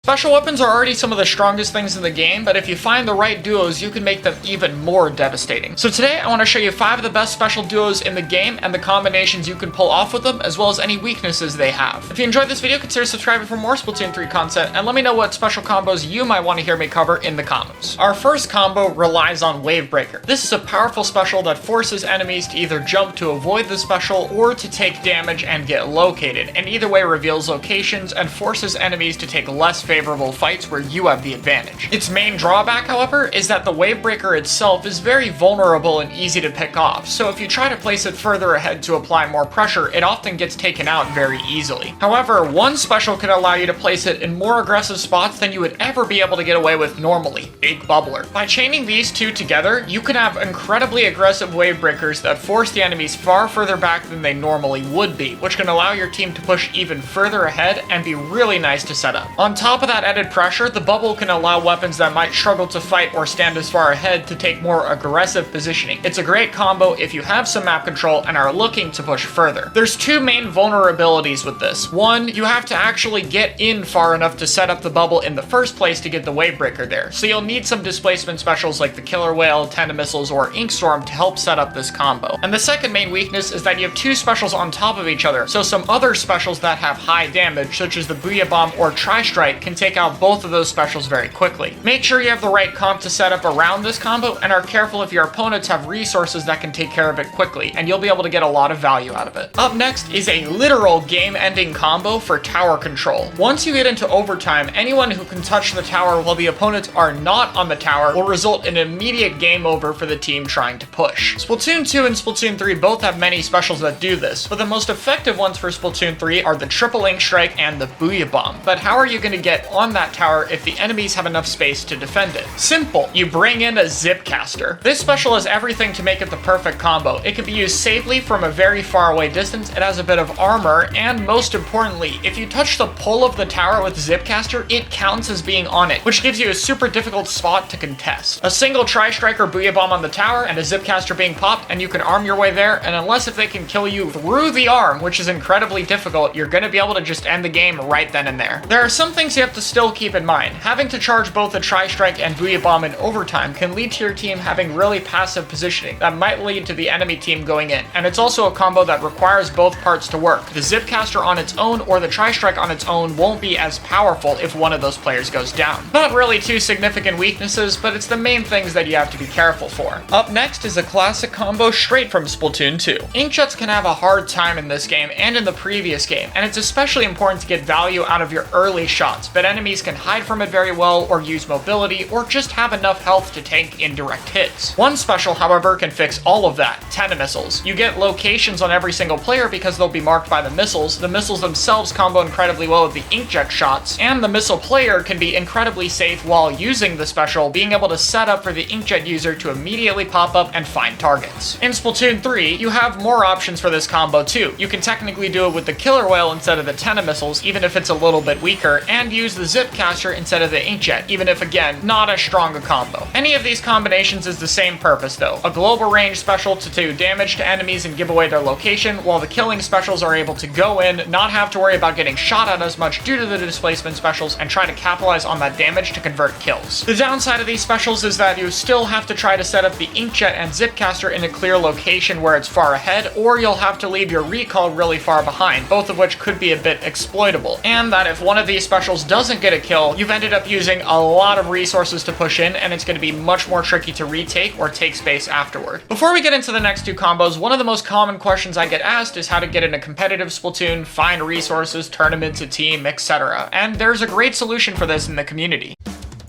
Special weapons are already some of the strongest things in the game, but if you find the right duos, you can make them even more devastating. So today, I want to show you 5 of the best special duos in the game and the combinations you can pull off with them, as well as any weaknesses they have. If you enjoyed this video, consider subscribing for more Splatoon 3 content, and let me know what special combos you might want to hear me cover in the comments. Our first combo relies on Wave Breaker. This is a powerful special that forces enemies to either jump to avoid the special or to take damage and get located, and either way reveals locations and forces enemies to take less favorable fights where you have the advantage. Its main drawback, however, is that the Wave Breaker itself is very vulnerable and easy to pick off, so if you try to place it further ahead to apply more pressure, it often gets taken out very easily. However, one special can allow you to place it in more aggressive spots than you would ever be able to get away with normally, Big Bubbler. By chaining these two together, you can have incredibly aggressive Wave Breakers that force the enemies far further back than they normally would be, which can allow your team to push even further ahead and be really nice to set up. On top of that added pressure, the bubble can allow weapons that might struggle to fight or stand as far ahead to take more aggressive positioning. It's a great combo if you have some map control and are looking to push further. There's two main vulnerabilities with this. One, you have to actually get in far enough to set up the bubble in the first place to get the Wave Breaker there, so you'll need some displacement specials like the Killer Whale, Tenta Missiles, or Ink Storm to help set up this combo. And the second main weakness is that you have two specials on top of each other, so some other specials that have high damage, such as the Booyah Bomb or Tri-Strike, can take out both of those specials very quickly. Make sure you have the right comp to set up around this combo, and are careful if your opponents have resources that can take care of it quickly, and you'll be able to get a lot of value out of it. Up next is a literal game-ending combo for tower control. Once you get into overtime, anyone who can touch the tower while the opponents are not on the tower will result in an immediate game over for the team trying to push. Splatoon 2 and Splatoon 3 both have many specials that do this, but the most effective ones for Splatoon 3 are the Triple Ink Strike and the Booyah Bomb. But how are you going to get on that tower if the enemies have enough space to defend it? Simple. You bring in a Zipcaster. This special has everything to make it the perfect combo. It can be used safely from a very far away distance, it has a bit of armor, and most importantly, if you touch the pole of the tower with Zipcaster, it counts as being on it, which gives you a super difficult spot to contest. A single Tri-Strike or Booyah Bomb on the tower and a Zipcaster being popped, and you can arm your way there, and unless if they can kill you through the arm, which is incredibly difficult, you're going to be able to just end the game right then and there. There are some things you have to still keep in mind. Having to charge both a Tri-Strike and Booyah Bomb in overtime can lead to your team having really passive positioning that might lead to the enemy team going in, and it's also a combo that requires both parts to work. The Zipcaster on its own or the Tri-Strike on its own won't be as powerful if one of those players goes down. Not really two significant weaknesses, but it's the main things that you have to be careful for. Up next is a classic combo straight from Splatoon 2. Inkjets can have a hard time in this game and in the previous game, and it's especially important to get value out of your early shots, but enemies can hide from it very well or use mobility or just have enough health to tank indirect hits. One special, however, can fix all of that: Tenta Missiles. You get locations on every single player because they'll be marked by the missiles. The missiles themselves combo incredibly well with the inkjet shots, and the missile player can be incredibly safe while using the special, being able to set up for the inkjet user to immediately pop up and find targets. In Splatoon 3, you have more options for this combo too. You can technically do it with the Killer Whale instead of the Tenta Missiles, even if it's a little bit weaker, and use the Zipcaster instead of the inkjet, even if again, not as strong a combo. Any of these combinations is the same purpose though: a global range special to do damage to enemies and give away their location, while the killing specials are able to go in, not have to worry about getting shot at as much due to the displacement specials, and try to capitalize on that damage to convert kills. The downside of these specials is that you still have to try to set up the inkjet and Zipcaster in a clear location where it's far ahead, or you'll have to leave your recall really far behind, both of which could be a bit exploitable. And that if one of these specials doesn't get a kill, you've ended up using a lot of resources to push in, and it's going to be much more tricky to retake or take space afterward. Before we get into the next two combos, one of the most common questions I get asked is how to get in a competitive Splatoon, find resources, tournaments, a team, etc. And there's a great solution for this in the community.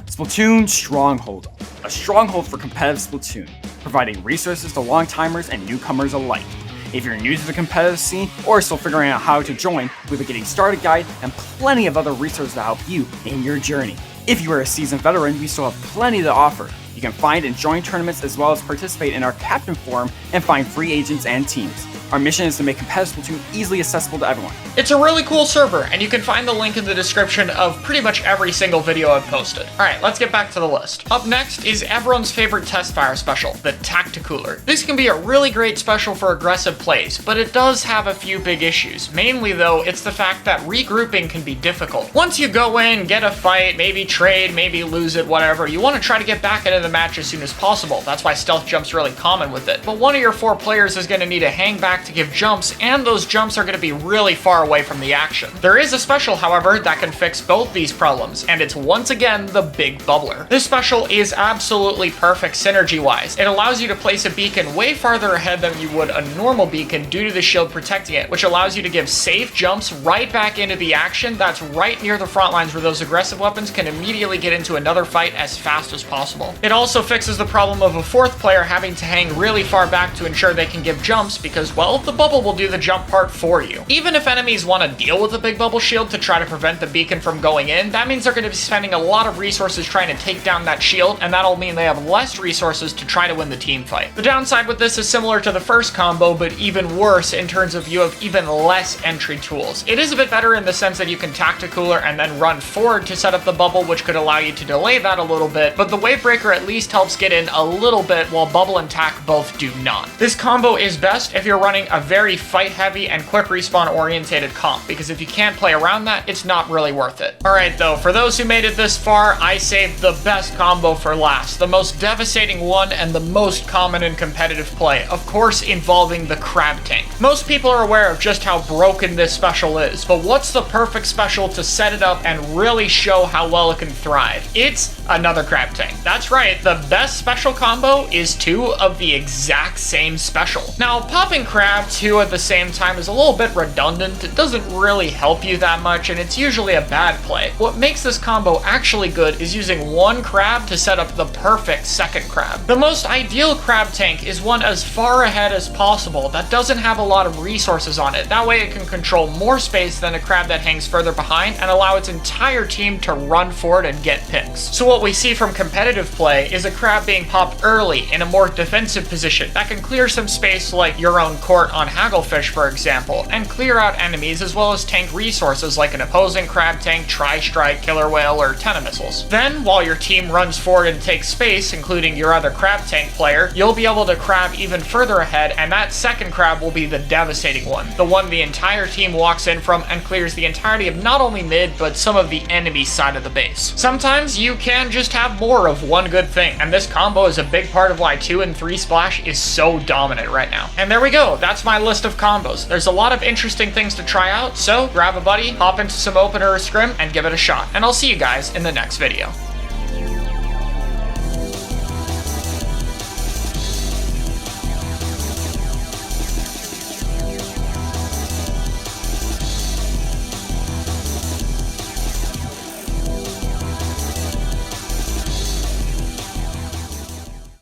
Splatoon Stronghold, a stronghold for competitive Splatoon, providing resources to long-timers and newcomers alike. If you're new to the competitive scene or still figuring out how to join, we have a getting started guide and plenty of other resources to help you in your journey. If you are a seasoned veteran, we still have plenty to offer. You can find and join tournaments as well as participate in our captain forum and find free agents and teams. Our mission is to make competitive Splatoon easily accessible to everyone. It's a really cool server, and you can find the link in the description of pretty much every single video I've posted. Alright, let's get back to the list. Up next is everyone's favorite test fire special, the Tacticooler. This can be a really great special for aggressive plays, but it does have a few big issues. Mainly though, it's the fact that regrouping can be difficult. Once you go in, get a fight, maybe trade, maybe lose it, whatever, you want to try to get back into the match as soon as possible. That's why stealth jump's really common with it. But one of your 4 players is going to need to hang back to give jumps, and those jumps are going to be really far away from the action. There is a special, however, that can fix both these problems, and it's once again the Big Bubbler. This special is absolutely perfect synergy-wise. It allows you to place a beacon way farther ahead than you would a normal beacon due to the shield protecting it, which allows you to give safe jumps right back into the action that's right near the front lines where those aggressive weapons can immediately get into another fight as fast as possible. It also fixes the problem of a 4th player having to hang really far back to ensure they can give jumps because, well, the bubble will do the jump part for you. Even if enemies want to deal with the big bubble shield to try to prevent the beacon from going in, that means they're going to be spending a lot of resources trying to take down that shield, and that'll mean they have less resources to try to win the team fight. The downside with this is similar to the first combo, but even worse in terms of you have even less entry tools. It is a bit better in the sense that you can Tacticooler and then run forward to set up the bubble, which could allow you to delay that a little bit, but the wave breaker at least helps get in a little bit while bubble and tac both do not. This combo is best if you're running a very fight heavy and quick respawn orientated comp, because if you can't play around that, it's not really worth it. Alright though, for those who made it this far, I saved the best combo for last, the most devastating one and the most common in competitive play, of course involving the Crab Tank. Most people are aware of just how broken this special is, but what's the perfect special to set it up and really show how well it can thrive? It's another Crab Tank. That's right, the best special combo is 2 of the exact same special. Now, popping Crab 2 at the same time is a little bit redundant, it doesn't really help you that much, and it's usually a bad play. What makes this combo actually good is using 1 crab to set up the perfect second crab. The most ideal Crab Tank is one as far ahead as possible that doesn't have a lot of resources on it. That way it can control more space than a crab that hangs further behind and allow its entire team to run forward and get picks. So what we see from competitive play is a crab being popped early in a more defensive position that can clear some space like your own court on Hagglefish, for example, and clear out enemies as well as tank resources like an opposing crab tank, tri-strike, killer whale, or 10 missiles. Then, while your team runs forward and takes space, including your other crab tank player, you'll be able to crab even further ahead, and that second crab will be the devastating one, the one the entire team walks in from and clears the entirety of not only mid, but some of the enemy side of the base. Sometimes you can just have more of one good thing, and this combo is a big part of why 2 and 3 Splash is so dominant right now. And there we go, that's my list of combos. There's a lot of interesting things to try out, so grab a buddy, hop into some opener or scrim, and give it a shot. And I'll see you guys in the next video.